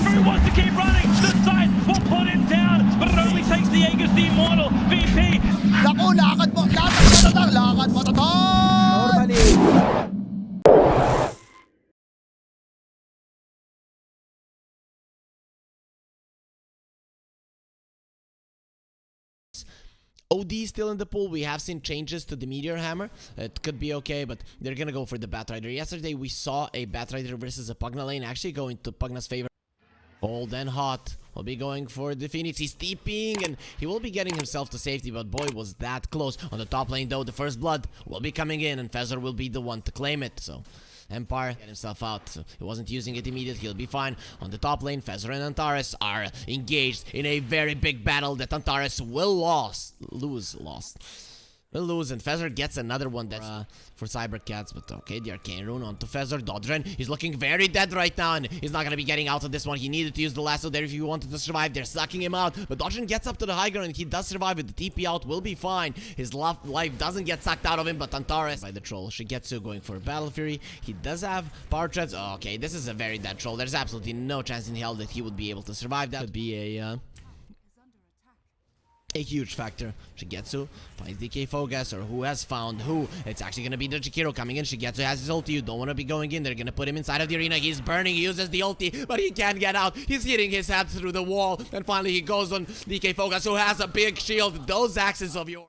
Who wants to keep running? The side will put him down, but it only takes the Aegis the Immortal. VP. Naku, lakad mo to, Normally. OD still in the pool. We have seen changes to the Meteor Hammer. It could be okay, but they're gonna go for the Batrider. Yesterday we saw a Batrider versus a Pugna lane actually go into Pugna's favor. Cold and hot. Will be going for the Phoenix. He's TPing and he will be getting himself to safety, but boy, was that close. On the top lane though, the first blood will be coming in and Fezzor will be the one to claim it. So Empire get himself out. So he wasn't using it immediately. He'll be fine. On the top lane, Fezzor and Antares are engaged in a very big battle that Antares will lose, and Fezzor gets another one that's for cybercats, but okay, the arcane rune onto Fezzor. Dodren, he's looking very dead right now, and he's not gonna be getting out of this one. He needed to use the lasso there if he wanted to survive. They're sucking him out, but Dodren gets up to the high ground, and he does survive with the TP out, will be fine. His life doesn't get sucked out of him, but Antares by the troll. Shigetsu going for Battle Fury. He does have power treads. Oh, okay, this is a very dead troll. There's absolutely no chance in hell that he would be able to survive. That would be a huge factor. Shigetsu finds DK Fogas, or who has found who. It's actually going to be the Chikiro coming in. Shigetsu has his ulti. You don't want to be going in. They're going to put him inside of the arena. He's burning. He uses the ulti, but he can't get out. He's hitting his head through the wall. And finally he goes on DK Fogas, who has a big shield. Those axes of yours.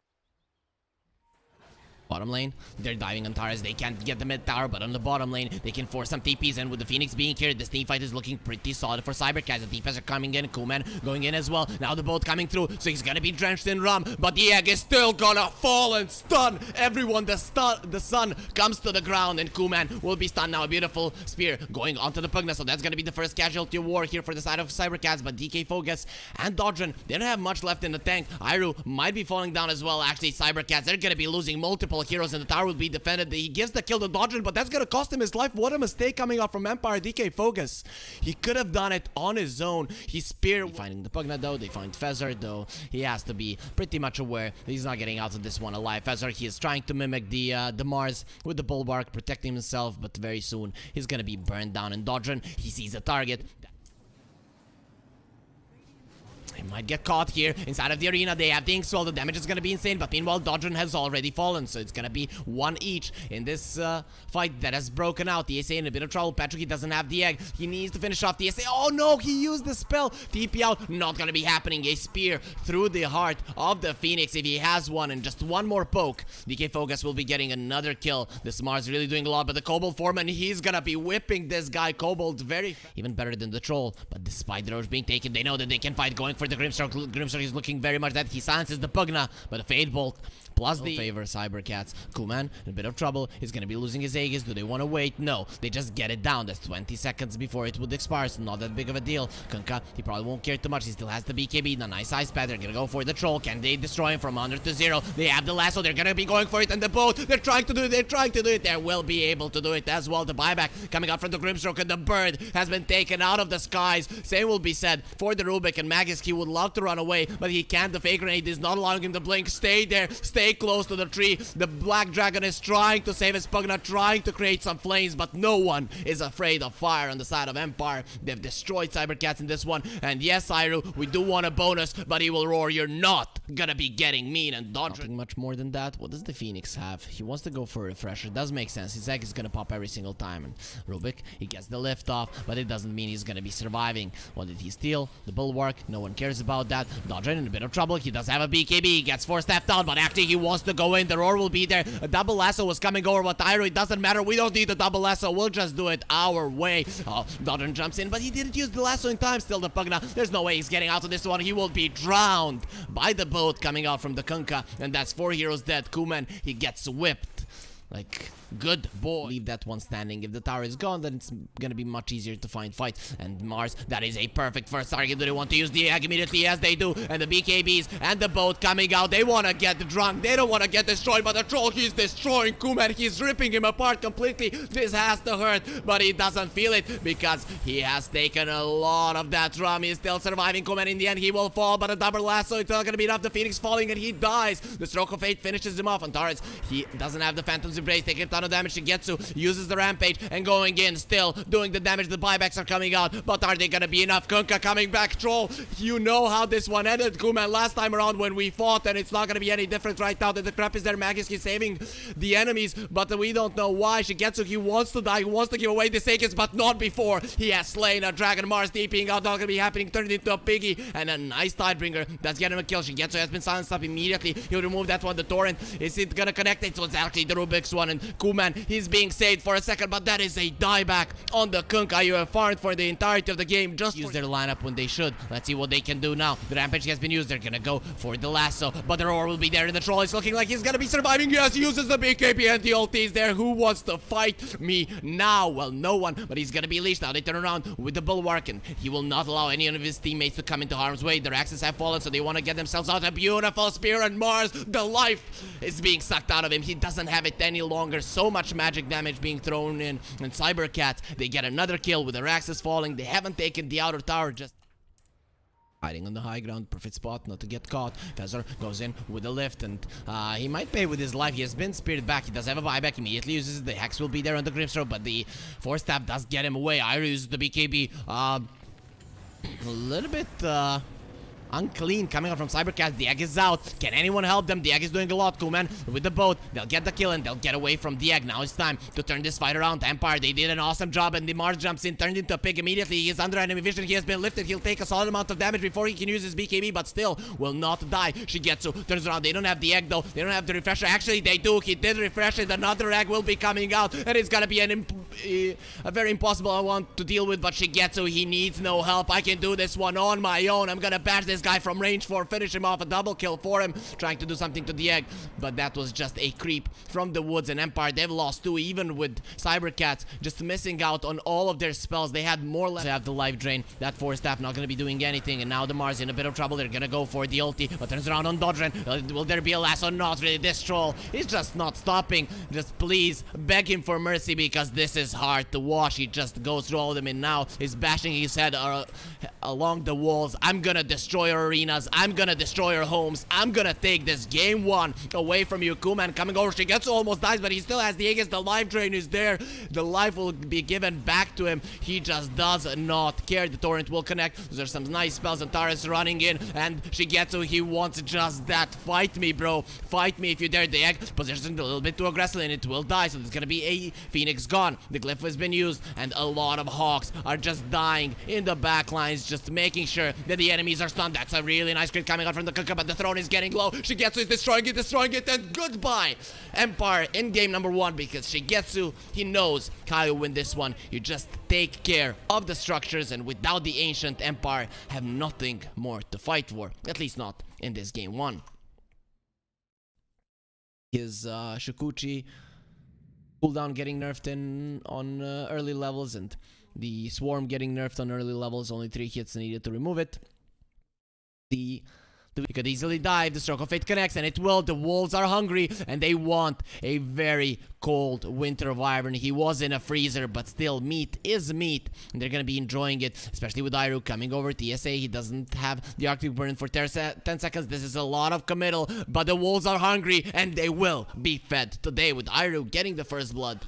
Bottom lane, they're diving on Taras. They can't get the mid tower, but on the bottom lane, they can force some TPs. And with the Phoenix being here, this team fight is looking pretty solid for cybercats. The TPs are coming in, Kuman going in as well. Now the boat coming through, so he's gonna be drenched in rum, but the egg is still gonna fall and stun everyone. The sun comes to the ground, and Kuman will be stunned now. A beautiful spear going onto the Pugna, so that's gonna be the first casualty of war here for the side of cybercats. But DK Fogas and Dodgen, they don't have much left in the tank. Iru might be falling down as well. Actually, cybercats, they're gonna be losing multiple heroes, and the tower will be defended. He gives the kill to Dodgen, but that's gonna cost him his life. What a mistake coming out from Empire. DK Fogas, he could have done it on his own. He spear finding the Pugna though. They find Fezzor though. He has to be pretty much aware that he's not getting out of this one alive. Fezzor, he is trying to mimic the Mars with the bulwark, protecting himself, but very soon he's gonna be burned down. And Dodgen, he sees a target. He might get caught here inside of the arena. They have the ink swell. The damage is going to be insane. But meanwhile, Dodgen has already fallen. So it's going to be one each in this fight that has broken out. The SA in a bit of trouble. Patrick, he doesn't have the egg. He needs to finish off the SA. Oh no, he used the spell. TP out. Not going to be happening. A spear through the heart of the Phoenix if he has one. And just one more poke. DK Fogas will be getting another kill. This Mars really doing a lot. But the Kobold Foreman, he's going to be whipping this guy. Kobold very even better than the Troll. But despite the Roach being taken, they know that they can fight going for the Grimstroke. Grimstroke is looking very much that he silences the Pugna, but the Fade Bolt plus the favor cybercats. Kuman in a bit of trouble. He's gonna be losing his Aegis. Do they want to wait? No, they just get it down. That's 20 seconds before it would expire, so not that big of a deal. Kunkka, he probably won't care too much. He still has the BKB, the nice ice pad. They're gonna go for the troll. Can they destroy him from 100 to 0? They have the lasso. They're gonna be going for it, and the boat. They're trying to do it. They will be able to do it as well. The buyback coming out from the Grimstroke, and the bird has been taken out of the skies. Same will be said for the Rubik and Magus. He would love to run away, but he can't. The fake grenade is not allowing him to blink. Stay there. Stay close to the tree. The Black Dragon is trying to save his Pugna, trying to create some flames, but no one is afraid of fire on the side of Empire. They've destroyed cybercats in this one. And yes, Iru, we do want a bonus, but he will roar. You're not gonna be getting mean and dodging. Nothing much more than that. What does the Phoenix have? He wants to go for a refresher. Does make sense. His egg is gonna pop every single time. And Rubik, he gets the lift off, but it doesn't mean he's gonna be surviving. What did he steal? The bulwark. No one cares about that. Dodgen in a bit of trouble. He does have a BKB. He gets forced left out, but actually he wants to go in. The roar will be there. A double lasso was coming over, but Iru, it doesn't matter. We don't need the double lasso. We'll just do it our way. Oh, Dodgen jumps in, but he didn't use the lasso in time. Still the Pugna. There's no way he's getting out of this one. He will be drowned by the boat coming out from the Kunkka, and that's 4 heroes dead. Kuman, he gets whipped. Like, good boy. Leave that one standing. If the tower is gone, then it's gonna be much easier to find fight. And Mars, that is a perfect first target. Do they want to use the egg immediately? Yes, they do. And the BKBs and the boat coming out. They want to get drunk. They don't want to get destroyed. But the troll, he's destroying Kuman. He's ripping him apart completely. This has to hurt, but he doesn't feel it because he has taken a lot of that rum. He's still surviving. Kuman, in the end, he will fall. But a double lasso, it's not gonna be enough. The Phoenix falling, and he dies. The stroke of fate finishes him off. And Taurus, he doesn't have the Phantom's Embrace. They can ton of damage. Shigetsu uses the rampage and going in, still doing the damage. The buybacks are coming out, but are they gonna be enough? Kunkka coming back. Troll, you know how this one ended, Kuman, last time around when we fought, and it's not gonna be any different right now that the crap is there. Magisk is saving the enemies, but we don't know why. Shigetsu, he wants to die, he wants to give away the Sagas, but not before he has slain a Dragon Mars. DPing out, not gonna be happening, turned into a piggy, and a nice Tidebringer. That's getting him a kill. Shigetsu has been silenced up immediately. He'll remove that one. The Torrent, is it gonna connect? It's exactly the Rubik's one, and Kuman, he's being saved for a second, but that is a dieback on the Kunkka. You have farmed for the entirety of the game, just use their lineup when they should. Let's see what they can do now. The Rampage has been used. They're gonna go for the lasso, but the Roar will be there, and the Troll is looking like he's gonna be surviving. Yes, he uses the BKB and the ulti is there. Who wants to fight me now? Well, no one, but he's gonna be leashed now. They turn around with the Bulwark, and he will not allow any of his teammates to come into harm's way. Their axes have fallen, so they want to get themselves out. A beautiful spear, and Mars, the life is being sucked out of him. He doesn't have it any longer. So much magic damage being thrown in, and cybercats, they get another kill with their axes falling. They haven't taken the outer tower, just hiding on the high ground, perfect spot not to get caught. Fezzor goes in with a lift, and he might pay with his life. He has been speared back. He does have a buyback, immediately uses it. The Hex will be there on the Grimstroke, but the Force Staff does get him away. Iru uses the BKB. A little bit unclean coming out from cybercats. The egg is out. Can anyone help them? The egg is doing a lot, Kuman. With the boat, they'll get the kill and they'll get away from the egg. Now it's time to turn this fight around. Empire, they did an awesome job, and the Mars jumps in, turned into a pig immediately. He is under enemy vision. He has been lifted. He'll take a solid amount of damage before he can use his BKB, but still will not die. Shigetsu turns around. They don't have the egg though. They don't have the refresher. Actually, they do. He did refresh it. Another egg will be coming out, and it's gonna be a very impossible one to deal with, but Shigetsu, he needs no help. I can do this one on my own. I'm gonna bash this guy from range 4, finish him off, a double kill for him, trying to do something to the egg, but that was just a creep from the woods. And Empire, they've lost too, even with cybercats just missing out on all of their spells. They had more left. They have the life drain. That Force Staff not gonna be doing anything, and now the Mars in a bit of trouble. They're gonna go for the ulti, but turns around on Dodren. Will there be a lasso? Not really. This Troll is just not stopping. Just please beg him for mercy, because this is hard to watch. He just goes through all of them, and now he's bashing his head along the walls. I'm gonna destroy your arenas. I'm gonna destroy your homes. I'm gonna take this game 1 away from you. Kuman coming over. Shigetsu almost dies, but he still has the Aegis. The life drain is there. The life will be given back to him. He just does not care. The Torrent will connect. There's some nice spells, and Taurus running in, and Shigetsu, he wants just that. Fight me, bro. Fight me if you dare. The egg positioned a little bit too aggressively, and it will die, so there's gonna be a Phoenix gone. The glyph has been used, and a lot of Hawks are just dying in the back lines, just making sure that the enemies are stunned. That's a really nice crit coming out from the Kunkka, but the throne is getting low. Shigetsu is destroying it, and goodbye, Empire, in game number 1, because Shigetsu, he knows how you win this one. You just take care of the structures, and without the Ancient, Empire have nothing more to fight for, at least not in this game 1. His Shukuchi cooldown getting nerfed in on early levels, and the Swarm getting nerfed on early levels. Only 3 hits needed to remove it. He could easily dive. The Stroke of Fate connects, and it will. The wolves are hungry, and they want a very cold Winter Wyvern. He was in a freezer, but still, meat is meat, and they're gonna be enjoying it, especially with Iru coming over. TSA, he doesn't have the Arctic Burn for 10 seconds. This is a lot of committal, but the wolves are hungry, and they will be fed today with Iru getting the first blood.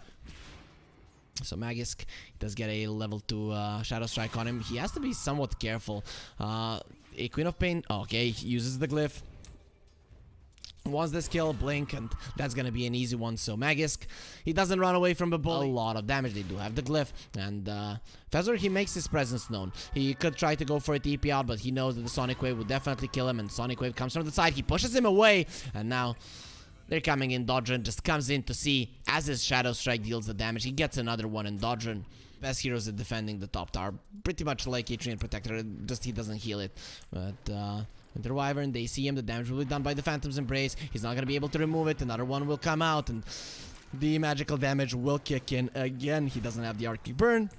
So Magisk does get a level 2 Shadow Strike on him. He has to be somewhat careful. A Queen of Pain, okay, he uses the glyph. Wants this kill, blink, and that's gonna be an easy one. So Magisk, he doesn't run away from a bully. A lot of damage. They do have the glyph, and Fezzor, he makes his presence known. He could try to go for a TP out, but he knows that the Sonic Wave would definitely kill him, and Sonic Wave comes from the side. He pushes him away, and now they're coming in. Dodren just comes in to see as his Shadow Strike deals the damage. He gets another one, and Dodren, best heroes at defending the top tower, pretty much like Atrian Protector, just he doesn't heal it. But Winter Wyvern, they see him, the damage will be done by the Phantom's Embrace. He's not gonna be able to remove it. Another one will come out, and the magical damage will kick in again. He doesn't have the Arctic Burn.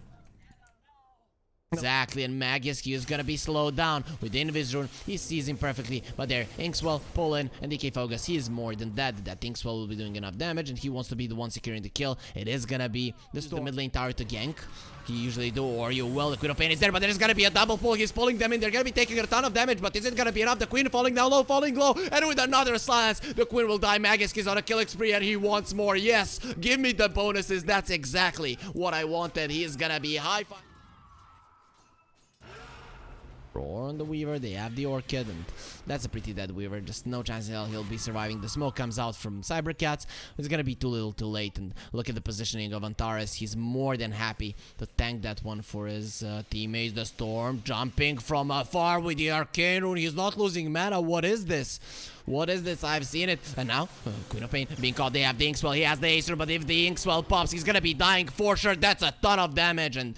Exactly, and Magisk is gonna be slowed down with the Invis rune. He sees him perfectly, but there, Inkswell, pull in, and DK Focus, he is more than dead. That Inkswell will be doing enough damage, and he wants to be the one securing the kill. It is gonna be the mid lane tower to gank. He usually do, or you will. The Queen of Pain is there, but there's gonna be a double pull. He's pulling them in. They're gonna be taking a ton of damage, but is it gonna be enough? The Queen falling down low, falling low, and with another silence, the Queen will die. Magisk is on a killing spree, and he wants more. Yes, give me the bonuses. That's exactly what I wanted. He is gonna be high. Roar on the Weaver, they have the Orchid, and that's a pretty dead Weaver. Just no chance in hell he'll be surviving. The smoke comes out from cybercats. It's gonna be too little too late, and look at the positioning of Antares. He's more than happy to tank that one for his teammates. The Storm jumping from afar with the Arcane Rune. He's not losing mana. What is this? What is this? I've seen it. And now, Queen of Pain being caught. They have the Inkswell. He has the Acer, but if the Inkswell pops, he's gonna be dying for sure. That's a ton of damage, and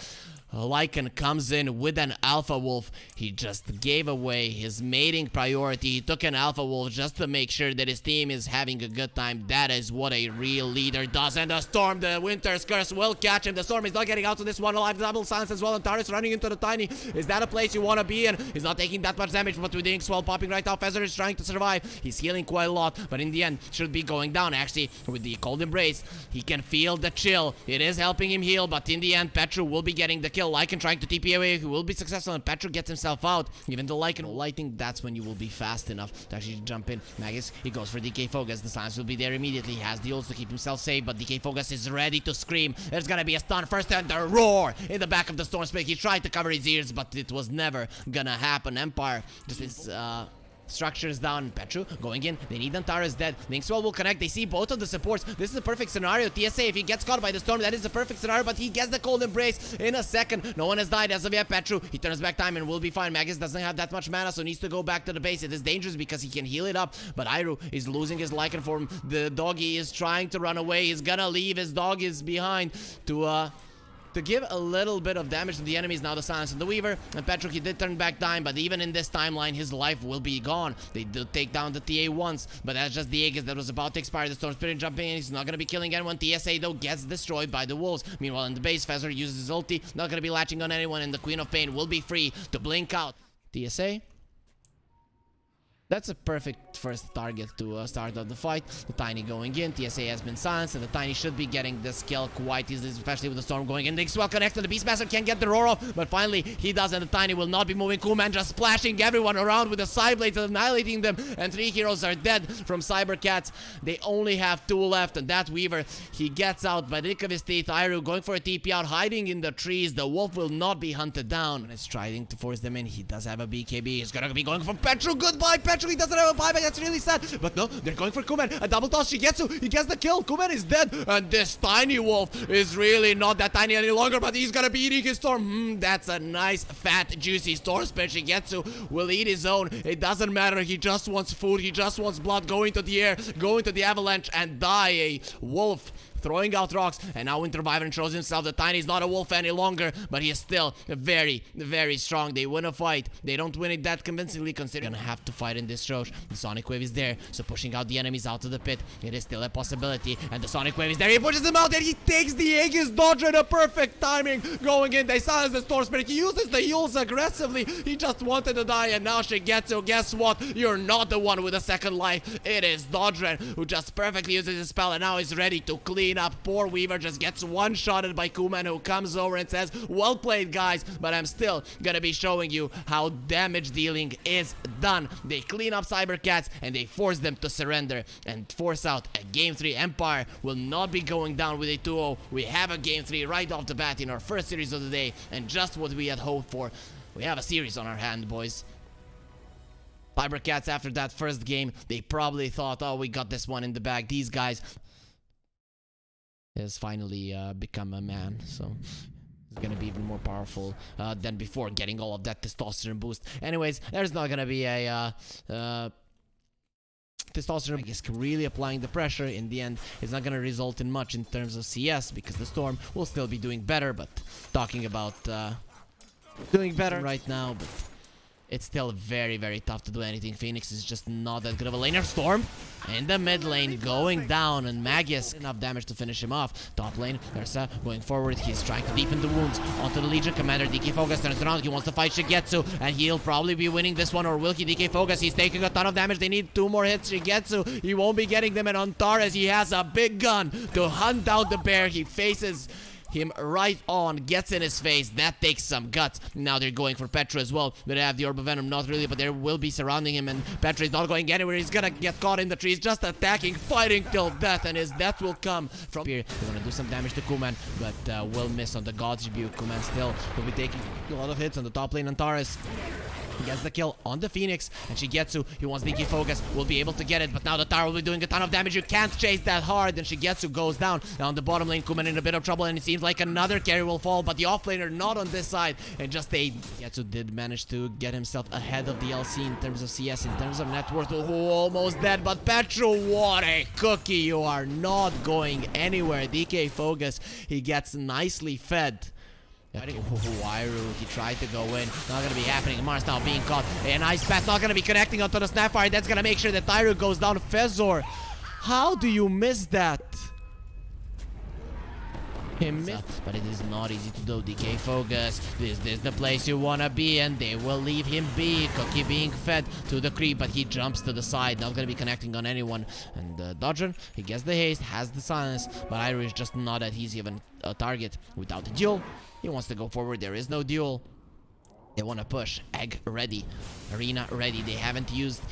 Lycan comes in with an Alpha Wolf. He just gave away his mating priority. He took an Alpha Wolf just to make sure that his team is having a good time. That is what a real leader does. And the Storm, the Winter's Curse will catch him. The Storm is not getting out to this one alive. Double silence as well. And Taris running into the Tiny. Is that a place you want to be in? He's not taking that much damage, but with the Inkswell popping right now, Feather is trying to survive. He's healing quite a lot, but in the end, should be going down. Actually, with the Cold Embrace, he can feel the chill. It is helping him heal, but in the end, Petru will be getting the kill. Lycan trying to TP away, he will be successful, and Petru gets himself out. Even though Lycan lighting, that's when you will be fast enough to actually jump in. Magisk, he goes for DK Focus. The silence will be there immediately. He has the ults to keep himself safe, but DK Focus is ready to scream. There's gonna be a stun first, and the roar in the back of the Storm Spirit. He tried to cover his ears, but it was never gonna happen. Empire just is structures down. Petru going in. They need Antares dead. Inkswell will connect. They see both of the supports. This is a perfect scenario. TSA, if he gets caught by the Storm, that is the perfect scenario, but he gets the Cold Embrace in a second. No one has died as of yet. Petru, he turns back time and will be fine. Magus doesn't have that much mana, so needs to go back to the base. It is dangerous because he can heal it up, but Iru is losing his Lycan form. The doggy is trying to run away. He's gonna leave. His dog is behind to give a little bit of damage to the enemies. Now the silence of the Weaver, and Petru, he did turn back time, but even in this timeline, his life will be gone. They did take down the TA once, but that's just the Aegis that was about to expire. The Storm Spirit jumping in. He's not going to be killing anyone. TSA, though, gets destroyed by the Wolves. Meanwhile, in the base, Feather uses his ulti. Not going to be latching on anyone, and the Queen of Pain will be free to blink out. TSA. That's a perfect first target to start off the fight. The Tiny going in. TSA has been silenced, and the Tiny should be getting this kill quite easily, especially with the Storm going in. The Inkswell connects, and the Beastmaster can't get the roar off, but finally he does, and the Tiny will not be moving. Kuman just splashing everyone around with the side blades and annihilating them, and 3 heroes are dead from Cybercats. They only have 2 left, and that Weaver, he gets out by the nick of his teeth. Iru going for a TP out, hiding in the trees. The Wolf will not be hunted down, and is trying to force them in. He does have a BKB. He's gonna be going for Petru. Goodbye, Petru. He doesn't have a buyback. That's really sad. But no, they're going for Kuman. A double toss. Shigetsu, he gets the kill. Kuman is dead. And this Tiny Wolf is really not that tiny any longer, but he's gonna be eating his Storm. That's a nice, fat, juicy Storm Spirit. Shigetsu will eat his own. It doesn't matter. He just wants food. He just wants blood. Going to the air, going to the avalanche, and die. A wolf throwing out rocks, and now Winter Wyvern shows himself. The Tiny is not a wolf any longer, but he is still very, very strong. They win a fight. They don't win it that convincingly, considering they're gonna have to fight in this Roche. The Sonic Wave is there, so pushing out the enemies out of the pit, it is still a possibility, and the Sonic Wave is there. He pushes them out, and he takes the Aegis dodge in a perfect timing. Going in, they silence the Storm Spirit. He uses the heals aggressively. He just wanted to die, and now Shigetsu, guess what? You're not the one with a second life. It is Dodren, who just perfectly uses his spell, and now is ready to clean up. Poor Weaver just gets one-shotted by Kuman, who comes over and says, well played, guys, but I'm still gonna be showing you how damage dealing is done. They clean up Cybercats, and they force them to surrender and force out a Game 3. Empire will not be going down with a 2-0. We have a Game 3 right off the bat in our first series of the day, and just what we had hoped for. We have a series on our hand, boys. Cybercats, after that first game, they probably thought, oh, we got this one in the bag. These guys has finally become a man, so he's gonna be even more powerful than before, getting all of that testosterone boost. Anyways, there's not gonna be a testosterone. I guess really applying the pressure in the end is not gonna result in much in terms of CS, because the Storm will still be doing better. But talking about doing better right now, but it's still very, very tough to do anything. Phoenix is just not that good of a laner. Storm in the mid lane going down, and Magus enough damage to finish him off. Top lane, Ursa going forward. He's trying to deepen the wounds onto the Legion Commander. DK Focus turns around. He wants to fight Shigetsu, and he'll probably be winning this one, or will he? DK Focus, he's taking a ton of damage. They need 2 more hits. Shigetsu, he won't be getting them, and Antares, he has a big gun to hunt down the bear. He faces him right on, gets in his face. That takes some guts. Now they're going for Petra as well. They have the Orb of Venom, not really, but they will be surrounding him, and Petra is not going anywhere. He's gonna get caught in the trees, just attacking, fighting till death, and his death will come from here. They want to do some damage to Kuman, but will miss on the God's Rebuke. Kuman still will be taking a lot of hits on the top lane. Antares, he gets the kill on the Phoenix, and Shigetsu, he wants DK Focus, will be able to get it, but now the tower will be doing a ton of damage. You can't chase that hard, and Shigetsu goes down. Now on the bottom lane, Kuman in a bit of trouble, and it seems like another carry will fall, but the offlaner not on this side, and just Shigetsu did manage to get himself ahead of the LC in terms of CS, in terms of net worth. Oh, almost dead, but Petra, what a cookie. You are not going anywhere. DK Focus, he gets nicely fed. Wairu, he tried to go in. Not gonna be happening. Mars now being caught. An Ice Path not gonna be connecting onto the Snapfire. That's gonna make sure that Tyru goes down. Fezor, how do you miss that? But it is not easy to do. DK Focus, this is the place you wanna be, and they will leave him be. Cookie being fed to the creep, but he jumps to the side, not gonna be connecting on anyone. And Dodger, he gets the haste, has the silence, but Iru is just not that easy of a target without the duel. He wants to go forward. There is no duel. They want to push. Egg ready. Arena ready. They haven't used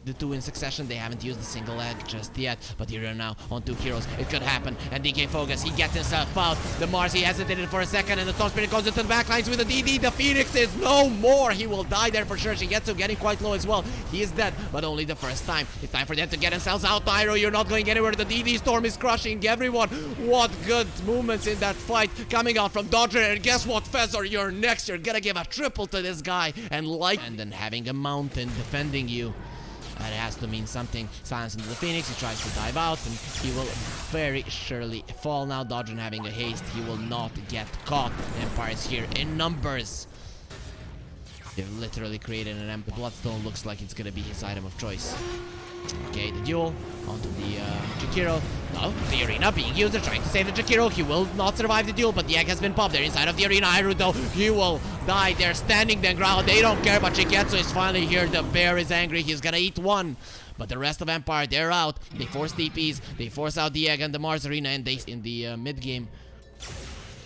the 2 in succession. They haven't used the single egg just yet. But here are now on 2 heroes. It could happen. And DK Focus, he gets himself out. The Mars, he hesitated for a second. And the Storm Spirit goes into the backlines with the DD. The Phoenix is no more. He will die there for sure. Shigetsu getting quite low as well. He is dead, but only the first time. It's time for them to get themselves out. Tyro, you're not going anywhere. The DD Storm is crushing everyone. What good movements in that fight coming out from Dodger. And guess what, Fezor, you're next. You're gonna give a triple to this guy. And then having a mountain defending you. That has to mean something. Silence into the Phoenix. He tries to dive out, and he will very surely fall now. Dodger having a haste. He will not get caught. Empire is here in numbers. They've literally created an empire. Bloodstone looks like it's gonna be his item of choice. Okay, the duel onto the Jakiro. Now, the arena being used. They're trying to save the Jakiro. He will not survive the duel, but the egg has been popped. They're inside of the arena. Iru, though, he will die. They're standing their ground. They don't care, but Shigetsu is finally here. The bear is angry. He's gonna eat one. But the rest of Empire, they're out. They force TPs. They force out the egg and the Mars arena, and they in the mid-game.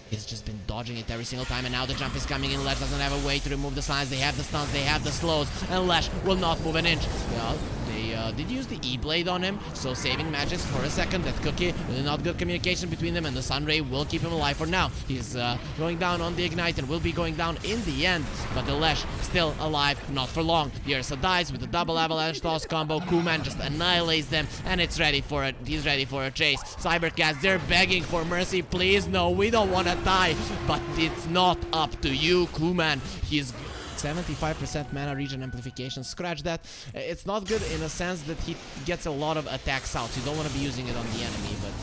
He's just been dodging it every single time, and now the jump is coming in. Lesh doesn't have a way to remove the signs. They have the stuns, they have the slows, and Lesh will not move an inch. Well, they did use the E-Blade on him, so saving magics for a second. That Cookie, not good communication between them, and the Sunray will keep him alive for now. He's going down on the Ignite and will be going down in the end, but the Lesh still alive, not for long. The Ursa dies with the double avalanche toss combo. Kuman just annihilates them, and he's ready for a chase. Cybercats, they're begging for mercy. Please, no, we don't want to die, but it's not up to you, Kuman. He's 75% mana regen amplification. Scratch that. It's not good in a sense that he gets a lot of attacks out. You don't want to be using it on the enemy, but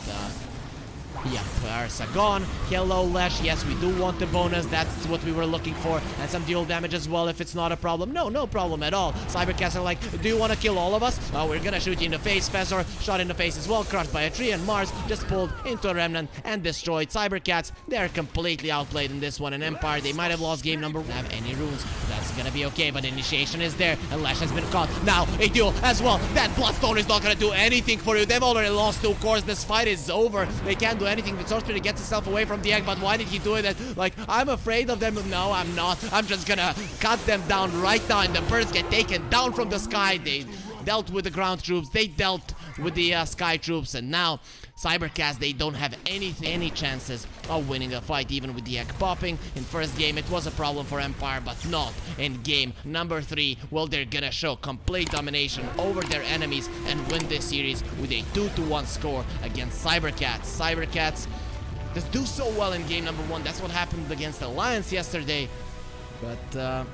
yeah, Ursa gone. Hello, Lesh. Yes, we do want the bonus. That's what we were looking for. And some dual damage as well, if it's not a problem. No problem at all. Cybercats are like, do you want to kill all of us? Oh, we're gonna shoot you in the face. Fezor shot in the face as well. Crushed by a tree, and Mars just pulled into a remnant and destroyed. Cybercats, they're completely outplayed in this one. And Empire, they might have lost game number 1. Have any runes. That's gonna be okay, but initiation is there. And Lesh has been caught. Now, a duel as well. That Bloodstone is not gonna do anything for you. They've already lost 2 cores. This fight is over. They can't do anything. The Sword Spirit gets himself away from the egg, but why did he do it? Like, I'm afraid of them. No, I'm not. I'm just gonna cut them down right now, and the birds get taken down from the sky. They dealt with the ground troops. They dealt with the sky troops, and now Cybercats, they don't have any chances of winning a fight, even with the egg popping. In first game, it was a problem for Empire, but not in game number 3. Well, they're gonna show complete domination over their enemies and win this series with a 2-1 score against Cybercats. Cybercats just do so well in game number 1. That's what happened against Alliance yesterday, but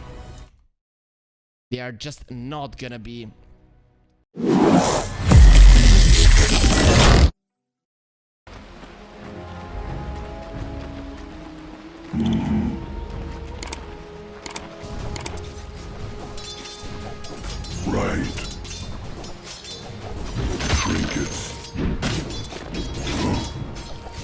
they are just not gonna be right.